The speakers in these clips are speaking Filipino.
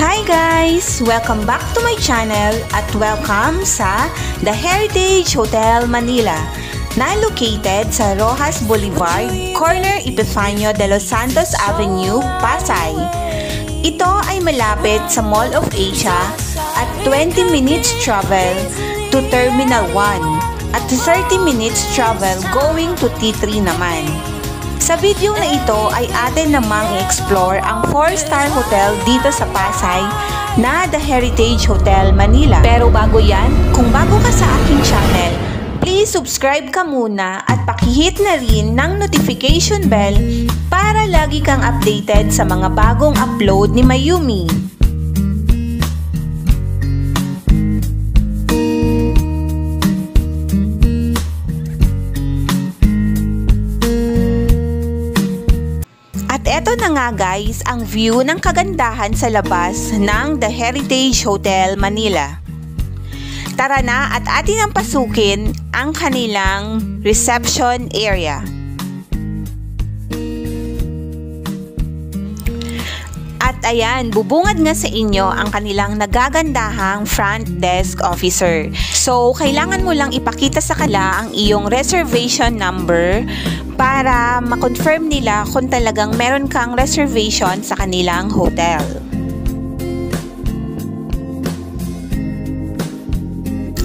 Hi guys! Welcome back to my channel at welcome sa The Heritage Hotel Manila na located sa Roxas Boulevard, corner Epifanio de los Santos Avenue, Pasay. Ito ay malapit sa Mall of Asia at 20 minutes travel to Terminal 1 at 30 minutes travel going to T3 naman. Sa video na ito ay atin namang i-explore ang 4-star hotel dito sa Pasay na The Heritage Hotel Manila. Pero bago yan, kung bago ka sa aking channel, please subscribe ka muna at pakihit na rin ng notification bell para lagi kang updated sa mga bagong upload ni Mayumi. Eto na nga guys ang view ng kagandahan sa labas ng The Heritage Hotel Manila. Tara na at atin ang pasukin ang kanilang reception area. At ayan, bubungad nga sa inyo ang kanilang nagagandahang front desk officer. So, kailangan mo lang ipakita sa kanila ang iyong reservation number para ma-confirm nila kung talagang meron kang reservation sa kanilang hotel.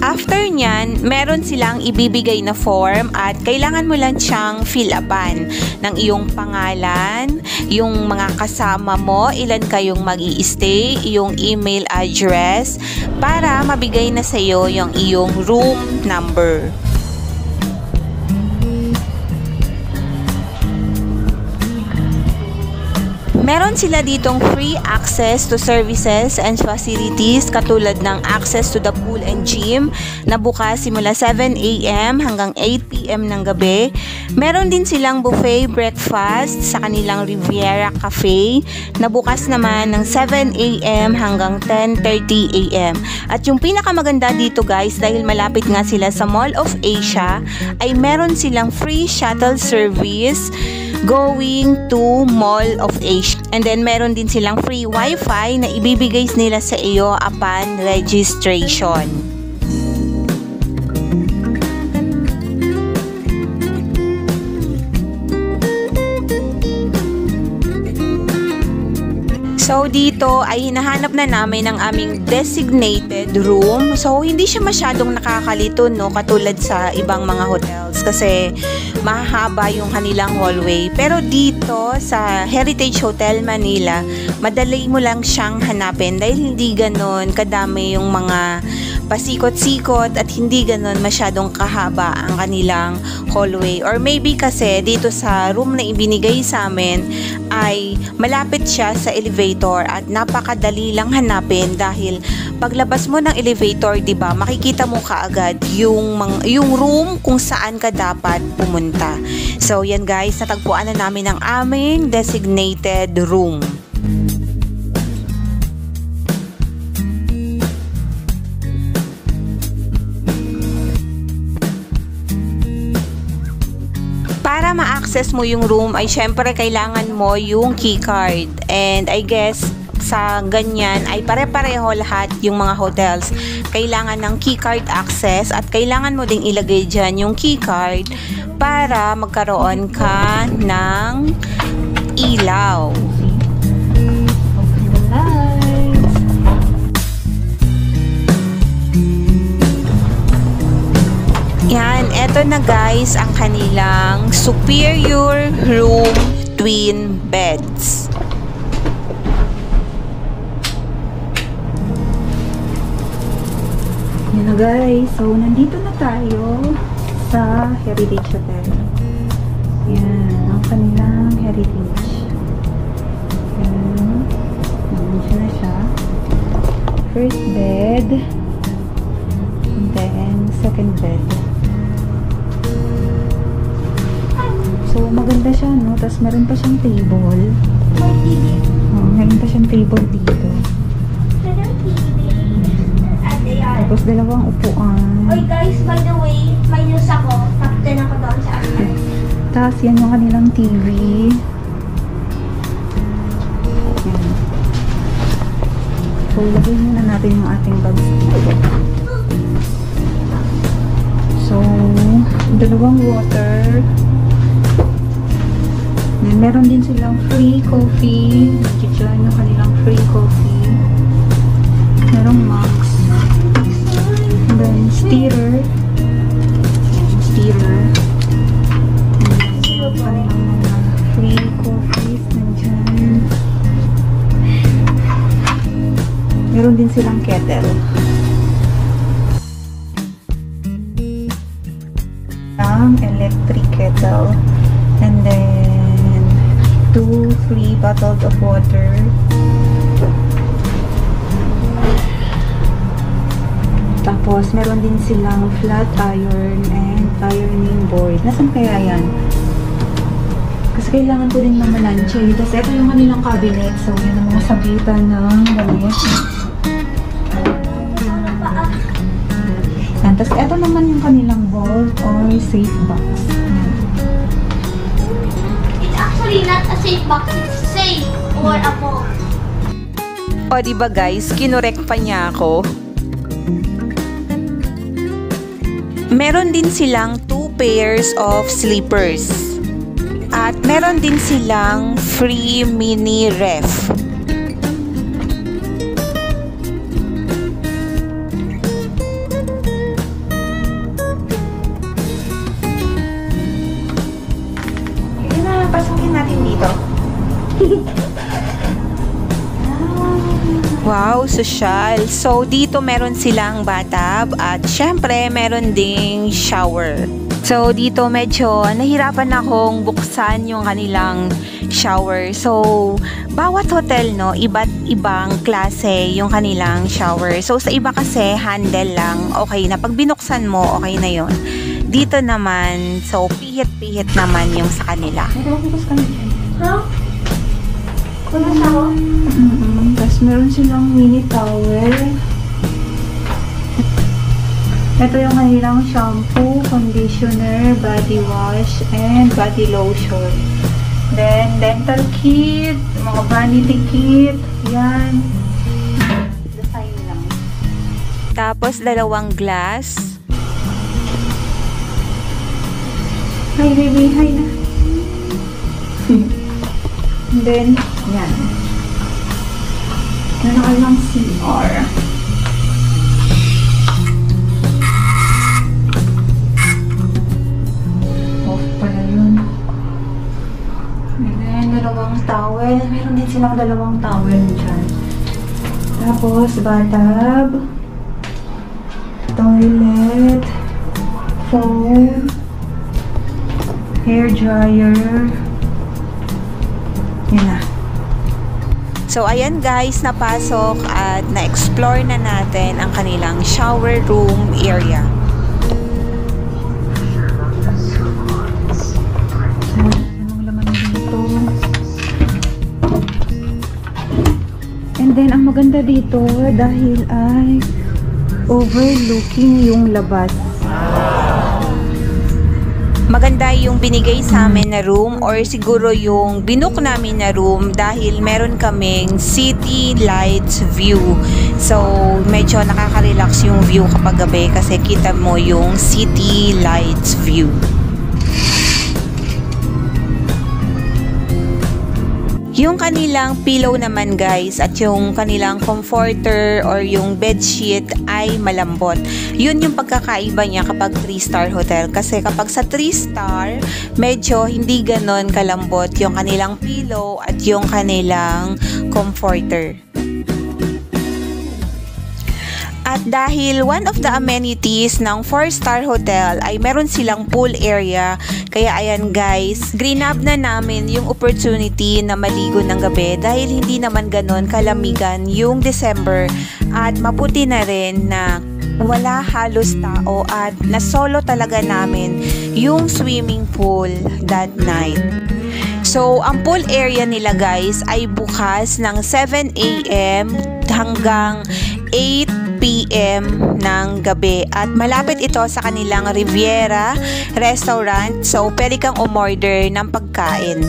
After nyan, meron silang ibibigay na form at kailangan mo lang siyang fill upan ng iyong pangalan, yung mga kasama mo, ilan kayong mag-i-stay, yung email address para mabigay na sa iyo yung iyong room number. Meron sila ditong free access to services and facilities katulad ng access to the pool and gym na bukas simula 7 AM hanggang 8 PM ng gabi. Meron din silang buffet breakfast sa kanilang Riviera Cafe na bukas naman ng 7 AM hanggang 10:30 AM. At yung pinakamaganda dito guys, dahil malapit nga sila sa Mall of Asia, ay meron silang free shuttle service going to Mall of Asia. And then meron din silang free wifi na ibibigay nila sa iyo upon registration. So dito ay hinahanap na namin ang aming designated room. So hindi siya masyadong nakakalito no, katulad sa ibang mga hotels kasi mahaba yung kanilang hallway. Pero dito sa Heritage Hotel Manila, madali mo lang siyang hanapin dahil hindi ganon kadami yung mga pasikot-sikot at hindi ganon masyadong kahaba ang kanilang hallway. Or maybe kasi dito sa room na ibinigay sa amin ay malapit siya sa elevator at napakadali lang hanapin dahil paglabas mo ng elevator, 'di ba, makikita mo kaagad yung room kung saan ka dapat pumunta. So yan guys, natagpuan na namin ang aming designated room. Para ma-access mo yung room ay syempre kailangan mo yung keycard. And I guess sa ganyan ay pare-pareho lahat yung mga hotels. Kailangan ng keycard access at kailangan mo ding ilagay dyan yung keycard para magkaroon ka ng ilaw. Yan, eto na guys ang kanilang superior room twin beds. Yan na guys, so nandito na tayo sa Heritage Hotel. Yan, ang kanilang Heritage. Yan, nandiyan na siya. First bed, and then second bed. So, maganda siya, no? Tapos, meron pa siyang table. Meron pa siyang table dito. Tapos, dalawang upuan. Oy guys, by the way, may news ako. Top 10 ako doon sa akin. Tapos, yan yung kanilang TV. So, lagay muna natin yung ating bags dito. So, dalawang water. Then, meron din silang free coffee. Diyan yung kanilang free coffee. Merong mugs. And then, stirrer. Ayan, stirrer. And then, yung kanilang mga free coffees. Nandyan. Meron din silang kettle. Electric kettle. And then, 2 free bottles of water. Tapos, meron din silang flat iron and ironing board. Nasaan kaya yan? Kasi kailangan ko din naman lunch eh. Tapos, ito yung kanilang cabinet. So, yun ang mga sabitan ng gamit. Yan. Tapos, ito naman yung kanilang vault or safe box. Yan. It's actually not a safe box. It's safe or a vault. O diba guys, kinorek pa niya ako. Meron din silang 2 pairs of slippers. At meron din silang free mini ref. Sige na, pasukin natin dito. Wow, social. So, dito meron silang bathtub at syempre meron ding shower. So, dito medyo nahirapan akong buksan yung kanilang shower. So, bawat hotel, no, iba't ibang klase yung kanilang shower. So, sa iba kasi, handle lang. Okay na. Pag binuksan mo, okay na yon. Dito naman, so, pihit-pihit naman yung sa kanila. Huh? Kunas ako? Tapos meron silang mini towel. Ito yung kanilang shampoo, conditioner, body wash, and body lotion. Then, dental kit, mga vanity kit, yan. Design lang. Tapos, 2 glass. Hi, baby, hi na. And then, yan. Meron ka lang CR. Off pala yun. And then, 2 towel. Meron din silang 2 towel dyan. Tapos, bathtub, toilet, phone, hair dryer. Yan na. So, ayan guys, napasok at na-explore na natin ang kanilang shower room area. So, anong laman dito? And then, ang maganda dito dahil ay overlooking yung labas. Maganda yung binigay sa amin na room or siguro yung binook namin na room dahil meron kaming city lights view. So, medyo nakaka-relax yung view kapag gabi kasi kita mo yung city lights view. Yung kanilang pillow naman guys at yung kanilang comforter or yung bedsheet ay malambot. Yun yung pagkakaiba niya kapag 3-star hotel. Kasi kapag sa 3-star, medyo hindi ganon kalambot yung kanilang pillow at yung kanilang comforter. At dahil one of the amenities ng 4-star hotel ay meron silang pool area, kaya ayan guys, green-up na namin yung opportunity na maligo ng gabi dahil hindi naman ganon kalamigan yung December at maputi na rin na wala halos tao at nasolo talaga namin yung swimming pool that night. So, ang pool area nila guys ay bukas ng 7 AM hanggang 8 PM ng gabi at malapit ito sa kanilang Riviera Restaurant, so pwede kang umorder ng pagkain.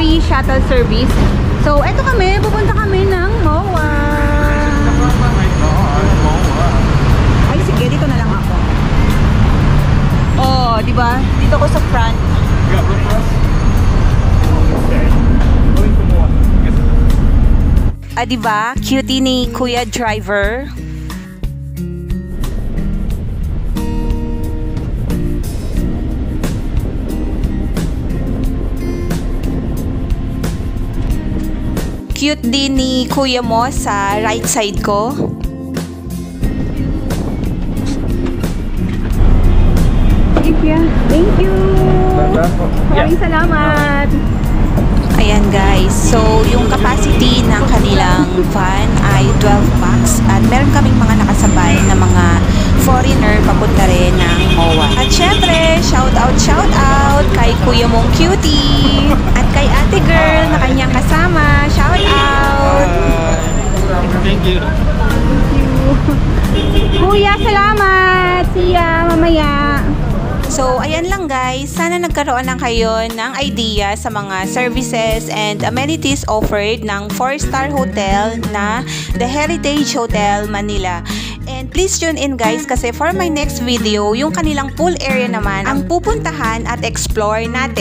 free shuttle service. So, eto kami, pupunta kami ng MOA. Ay, sige, dito na lang ako. Oh, di ba? Dito ako sa front. Ah, di ba? Cutie ni Kuya Driver. Cute din ni Kuya mo sa right side ko. Thank you. Maraming salamat. Ayan guys, so yung capacity ng kanilang van ay 12 packs at meron kaming mga nakasabay na mga foreigner papunta rin ng MOA. At syempre, shout out kay Kuya mong Cutie at kay ate girl na kanyang kasama. Shout out! Thank you. Kuya, salamat. See ya mamaya. So, ayan lang guys. Sana nagkaroon lang kayo ng idea sa mga services and amenities offered ng 4-star hotel na The Heritage Hotel Manila. And please tune in guys kasi for my next video, yung kanilang pool area naman ang pupuntahan at explore natin.